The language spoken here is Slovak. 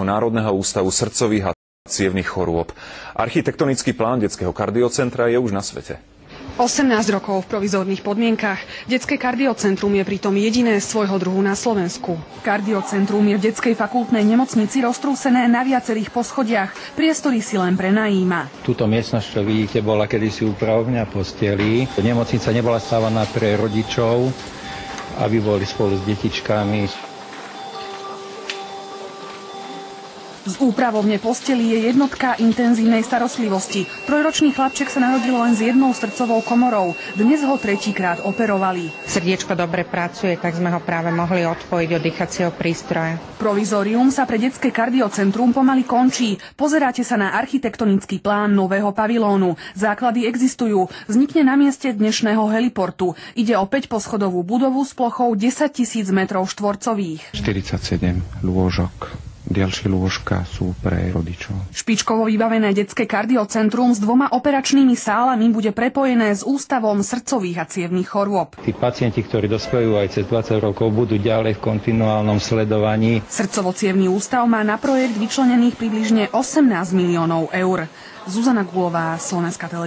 Národného ústavu srdcových a cievnych chorôb. Architektonický plán detského kardiocentra je už na svete. 18 rokov v provizórnych podmienkach. Detské kardiocentrum je pritom jediné svojho druhu na Slovensku. Kardiocentrum je v detskej fakultnej nemocnici roztrúsené na viacerých poschodiach. Priestory si len prenajíma. Túto miestnosť, čo vidíte, bola kedysi úpravňa postelí. Nemocnica nebola stávaná pre rodičov, aby boli spolu s detičkami. Z úpravovne posteli je jednotka intenzívnej starostlivosti. Trojročný chlapček sa narodil len s jednou srdcovou komorou. Dnes ho tretíkrát operovali. Srdiečko dobre pracuje, tak sme ho práve mohli odpojiť od dýchacieho prístroja. Provizórium sa pre detské kardiocentrum pomaly končí. Pozeráte sa na architektonický plán nového pavilónu. Základy existujú. Vznikne na mieste dnešného heliportu. Ide o 5-poschodovú budovu s plochou 10 000 metrov štvorcových. 47 lôžok. Ďalšie lôžka sú pre rodičov. Špičkovo vybavené detské kardiocentrum s 2 operačnými sálami bude prepojené s ústavom srdcových a cievnych chorôb. Tí pacienti, ktorí dospejú aj cez 20 rokov, budú ďalej v kontinuálnom sledovaní. Srdcovo-cievny ústav má na projekt vyčlenených približne 18 miliónov eur. Zuzana Gulová, Slovenská televízia.